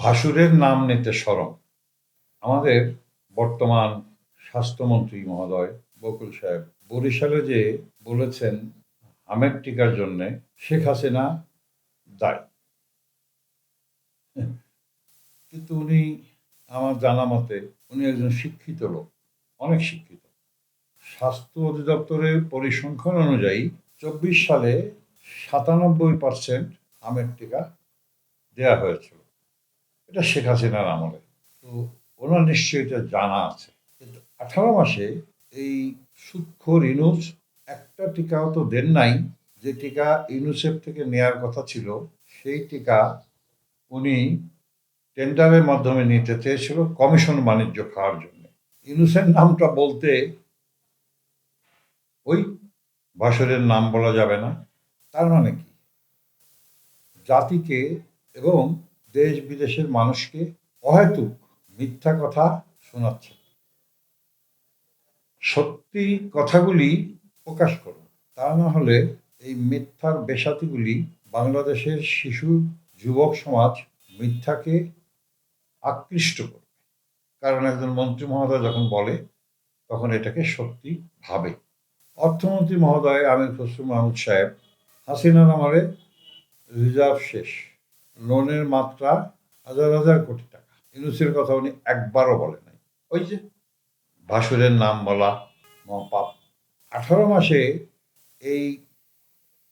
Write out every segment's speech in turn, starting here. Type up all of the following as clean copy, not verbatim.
ভাসুরের নাম নিতে শরম। আমাদের বর্তমান স্বাস্থ্যমন্ত্রী মহোদয় বকুল সাহেব বরিশালে যে বলেছেন আমের টিকার জন্য শেখ হাসিনা দায়ী। কিন্তু উনি আমার জানা মতে উনি একজন শিক্ষিত লোক, অনেক শিক্ষিত। স্বাস্থ্য অধিদপ্তরের পরিসংখ্যান অনুযায়ী ২৪ সালে ৯৭% আমের টিকা দেয়া হয়েছিল। এটা শেখ হাসিনার আমলে। তো ওনার নিশ্চয়ই এটা জানা আছে। কিন্তু ১৮ মাসে এই সুদখোর ইউনূস একটা টিকাও তো দেন নাই। যে টিকা ইউনিসেফ থেকে নেয়ার কথা ছিল সেই টিকা উনি টেন্ডারের মাধ্যমে নিতে চেয়েছিল কমিশন বাণিজ্য খাওয়ার জন্য। ইউনূসের নামটা বলতে ওই ভাসুরের নাম বলা যাবে না। তার মানে কি? জাতিকে এবং দেশ বিদেশের মানুষকে অহেতুক মিথ্যা কথা শোনাচ্ছে। সত্যি কথাগুলি প্রকাশ করুন, তা না হলে এই মিথ্যার বেসাতিগুলি বাংলাদেশের শিশু যুবক সমাজ মিথ্যাকে আকৃষ্ট করবে। কারণ একজন মন্ত্রী মহোদয় যখন বলে তখন এটাকে সত্যি ভাবে। অর্থমন্ত্রী মহোদয় আমির খসরু মাহমুদ সাহেব হাসিনার আমলে রিজার্ভ শেষ, লোনের মাত্রা হাজার হাজার কোটি টাকা। ইউনূসের কথা উনি একবারও বলে নাই। ওই যে ভাসুরের নাম বলা মহাপাপ। ১৮ মাসে এই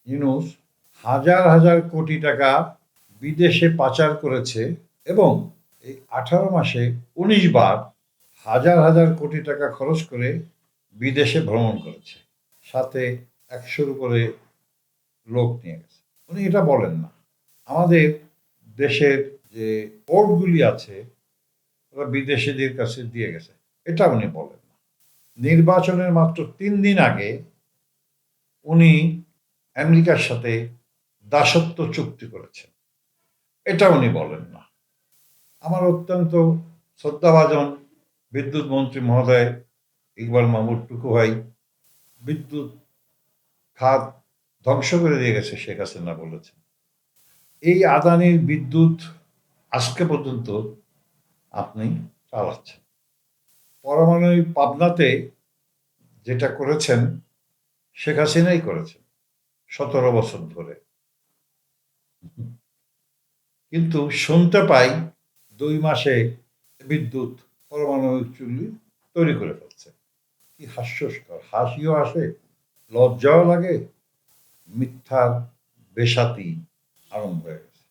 ইউনূস হাজার হাজার কোটি টাকা বিদেশে পাচার করেছে এবং এই ১৮ মাসে ১৯ বার হাজার হাজার কোটি টাকা খরচ করে বিদেশে ভ্রমণ করেছে, সাথে ১০০-র উপরে লোক নিয়ে গেছে। উনি এটা বলেন না। আমাদের দেশের যে পোর্টগুলি আছে ওরা বিদেশিদের কাছে দিয়ে গেছে, এটা উনি বলেন না। নির্বাচনের মাত্র ৩ দিন আগে উনি আমেরিকার সাথে দাসত্ব চুক্তি করেছেন, এটা উনি বলেন না। আমার অত্যন্ত শ্রদ্ধাভাজন বিদ্যুৎ মন্ত্রী মহোদয় ইকবাল মাহমুদ টুকু ভাই বিদ্যুৎ খাত ধ্বংস করে দিয়ে গেছে শেখ হাসিনা বলেছেন। এই আদানির বিদ্যুৎ আজকে পর্যন্ত আপনি চালাচ্ছেন। পারমাণবিক পাবনাতে যেটা করেছেন শেখ হাসিনাই করেছেন ১৭ বছর ধরে। কিন্তু শুনতে পাই ২ মাসে বিদ্যুৎ পারমাণবিক চুল্লি তৈরি করে ফেলছে। কি হাস্যস্কর! হাসিও আসে, লজ্জাও লাগে। মিথ্যার বেসাতি আরম্ভ হয়ে গেছে।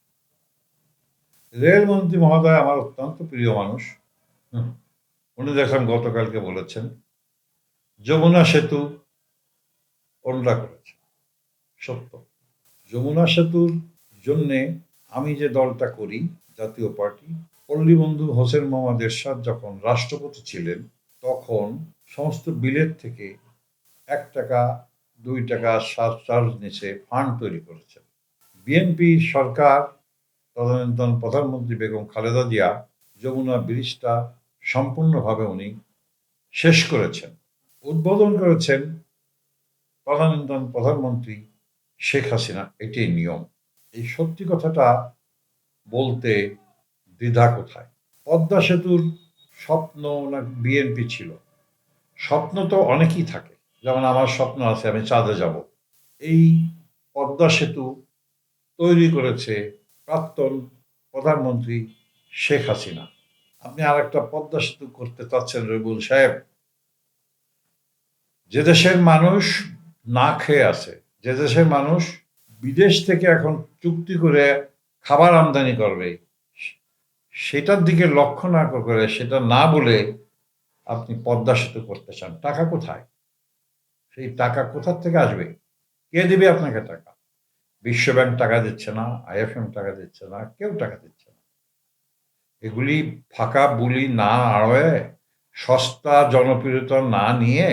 রেলমন্ত্রী মহোদয় আমার অত্যন্ত প্রিয় মানুষ। উনি দেখলাম গতকালকে বলেছেন যমুনা সেতু ওনরা করেছে। সত্য। যমুনা সেতুর জন্যে আমি যে দলটা করি, জাতীয় পার্টি, পল্লীবন্ধু হোসেন মোহাম্মদ এরশাদ যখন রাষ্ট্রপতি ছিলেন তখন সমস্ত বিলেত থেকে ১ টাকা ২ টাকা চার্জ নিচে ফান্ড তৈরি করেছেন। বিএনপি সরকার তদানীন্তন প্রধানমন্ত্রী বেগম খালেদা জিয়া যমুনা ব্রিজটা সম্পূর্ণভাবে উনি শেষ করেছেন। উদ্বোধন করেছেন তদানীন্তন প্রধানমন্ত্রী শেখ হাসিনা। এটাই নিয়ম। এই সত্যি কথাটা বলতে দ্বিধা কোথায়? পদ্মা সেতুর স্বপ্ন না বিএনপি ছিল। স্বপ্ন তো অনেকই থাকে, যেমন আমার স্বপ্ন আছে আমি চাঁদে যাব। এই পদ্মা সেতু তৈরি করেছে প্রাক্তন প্রধানমন্ত্রী শেখ হাসিনা। আপনি আর একটা পদ্মা সেতু করতে চাচ্ছেন রবিউল সাহেব? যে দেশের মানুষ না খেয়ে আছে, যে দেশের মানুষ বিদেশ থেকে এখন চুক্তি করে খাবার আমদানি করবে, সেটার দিকে লক্ষ্য না করে, সেটা না বলে আপনি পদ্মা সেতু করতে চান। টাকা কোথায়? সেই টাকা কোথার থেকে আসবে? কে দিবে আপনাকে টাকা? বিশ্বব্যাংক টাকা দিচ্ছে না, আইএফএম টাকা দিচ্ছে না, কেউ টাকা দিচ্ছে না। এগুলি ফাঁকা বুলি না আড়য়ে, সস্তা জনপ্রিয়তা না নিয়ে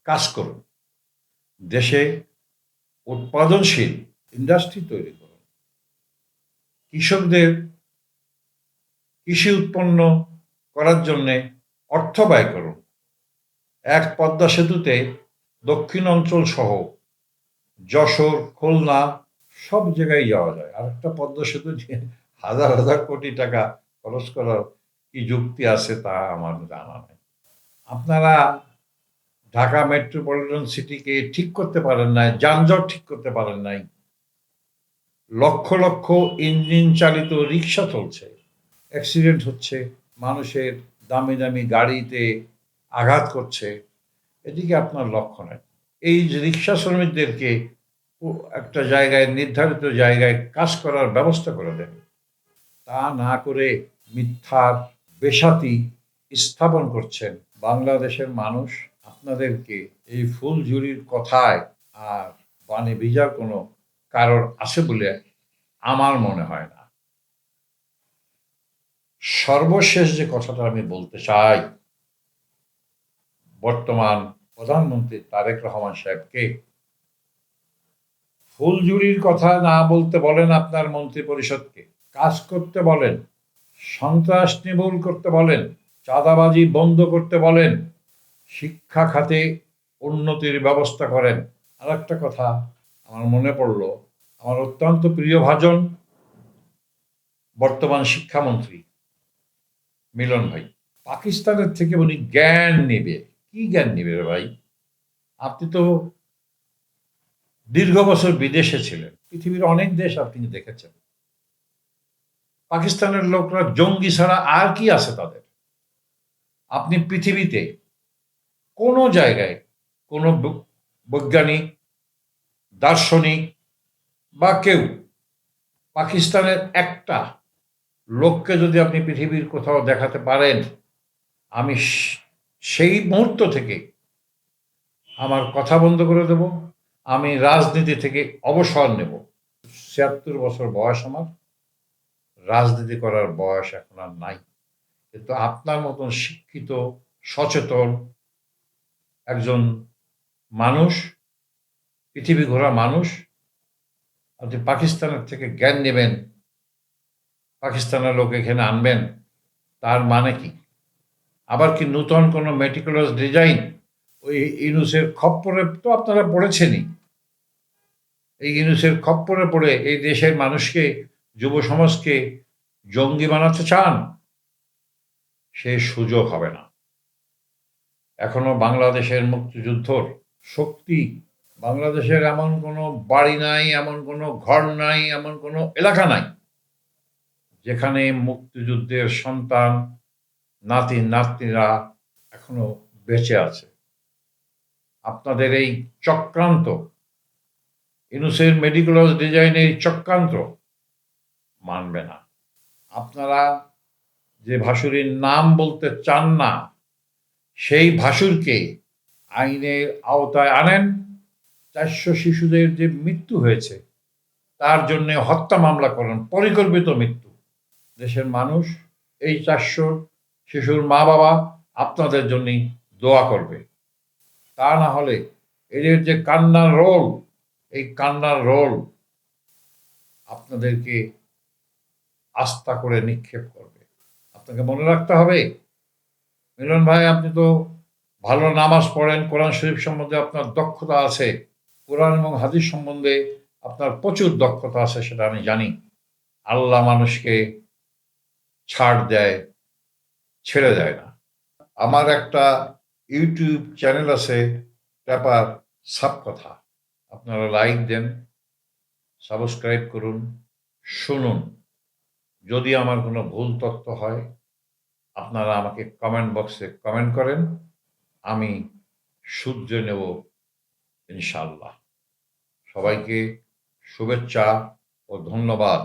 কাজ করুন। দেশে উৎপাদনশীল ইন্ডাস্ট্রি তৈরি করুন। কৃষকদের কৃষি উৎপন্ন করার জন্যে অর্থ ব্যয় করুন। এক পদ্মা সেতুতে দক্ষিণ অঞ্চল সহ যশোর, খুলনা সব জায়গায় যাওয়া যায়। আর একটা পদ্মা সেতু দিয়ে হাজার হাজার কোটি টাকা খরচ করার কি যুক্তি আছে তা আমার জানা নেই। আপনারা ঢাকা মেট্রোপলিটন সিটিকে ঠিক করতে পারেন নাই, যানজট ঠিক করতে পারেন নাই। লক্ষ লক্ষ ইঞ্জিন চালিত রিক্সা চলছে, অ্যাক্সিডেন্ট হচ্ছে, মানুষের দামি দামি গাড়িতে আঘাত করছে, এদিকে আপনার লক্ষ্য নাই। এই যে রিক্সা শ্রমিকদেরকে একটা জায়গায়, নির্ধারিত জায়গায় কাজ করার ব্যবস্থা করে দেন, তা না করে মিথ্যার বেসাতি স্থাপন করছেন। বাংলাদেশের মানুষ আপনাদেরকে এই ফুলঝুরির কথায় আর পানি ভিজার কোনো কারণ আছে বলে আমার মনে হয় না। সর্বশেষ যে কথাটা আমি বলতে চাই, বর্তমান প্রধানমন্ত্রী তারেক রহমান সাহেবকে ফুলঝুরির কথা না বলতে বলেন, আপনার মন্ত্রী পরিষদকে কাজ করতে বলেন, সন্ত্রাস নির্মূল করতে বলেন, চাঁদাবাজি বন্ধ করতে বলেন, শিক্ষা খাতে উন্নতির ব্যবস্থা করেন। আর একটা কথা আমার মনে পড়লো, আমার অত্যন্ত প্রিয় ভাজন বর্তমান শিক্ষামন্ত্রী মিলন ভাই, পাকিস্তানের থেকে উনি জ্ঞান নেবে। কি জ্ঞান নেবে রে ভাই? আপনি তো দীর্ঘ বছর বিদেশে ছিলেন, পৃথিবীর অনেক দেশ আপনি দেখেছেন। পাকিস্তানের লোকরা জঙ্গি ছাড়া আর কি আছে তাদের? আপনি পৃথিবীতে কোনো জায়গায় কোনো বৈজ্ঞানিক, দার্শনিক বা কেউ পাকিস্তানের একটা লোককে যদি আপনি পৃথিবীর কোথাও দেখাতে পারেন, আমি সেই মুহূর্ত থেকে আমার কথা বন্ধ করে দেব, আমি রাজনীতি থেকে অবসর নেব। ৭৬ বছর বয়স আমার, রাজনীতি করার বয়স এখন আর নাই। কিন্তু আপনার মতন শিক্ষিত, সচেতন একজন মানুষ, পৃথিবী ঘোরা মানুষ, আপনি পাকিস্তানের থেকে জ্ঞান নেবেন, পাকিস্তানের লোক এখানে আনবেন, তার মানে কি? আবার কি নূতন কোনো মেটিকুলাস ডিজাইন? ওই ইউনুসের খপ্পরে তো আপনারা পড়েছেনই। এই ইউনুসের খপ্পরে পড়ে এই দেশের মানুষকে, যুব সমাজকে জঙ্গি বানাতে চান? সে সুযোগ হবে না। এখনো বাংলাদেশের মুক্তিযুদ্ধর শক্তি, বাংলাদেশের এমন কোনো বাড়ি নাই, এমন কোনো ঘর নাই, এমন কোনো এলাকা নাই যেখানে মুক্তিযুদ্ধের সন্তান, নাতি নাতনিরা এখনো বেঁচে আছে। আপনাদের এই চক্রান্ত, ইউনুসের মেডিকুলার ডিজাইনের চক্রান্ত মানবে না। আপনারা যে ভাসুরের নাম বলতে চান না, সেই ভাসুরকে আইনের আওতায় আনেন। ৪০০ শিশুদের যে মৃত্যু হয়েছে তার জন্য হত্যা মামলা করেন, পরিকল্পিত মৃত্যু। দেশের মানুষ, এই ৪০০ শিশুর মা বাবা আপনাদের জন্যই দোয়া করবে। তা না হলে এদের যে কান্নার রোল, এই কান্নার রোল আপনাদেরকে আস্থা করে নিক্ষেপ করবে। আপনাকে মনে রাখতে হবে, মিলন ভাই, আপনি তো ভালো নামাজ পড়েন, কোরআন শরীফ সম্বন্ধে আপনার দক্ষতা আছে, কোরআন এবং হাদিস সম্বন্ধে আপনার প্রচুর দক্ষতা আছে, সেটা আমি জানি। আল্লাহ মানুষকে ছাড় দেয়, ছেড়ে দেয় না। আমার একটা ইউটিউব চ্যানেল আছে, ব্যাপার সাপ কথা। আপনারা লাইক দেন, সাবস্ক্রাইব করুন, শুনুন। যদি আমার কোনো ভুল তথ্য হয়, আপনারা আমাকে কমেন্ট বক্সে কমেন্ট করেন, আমি শুধরে নেব ইনশাআল্লাহ। সবাইকে শুভেচ্ছা ও ধন্যবাদ।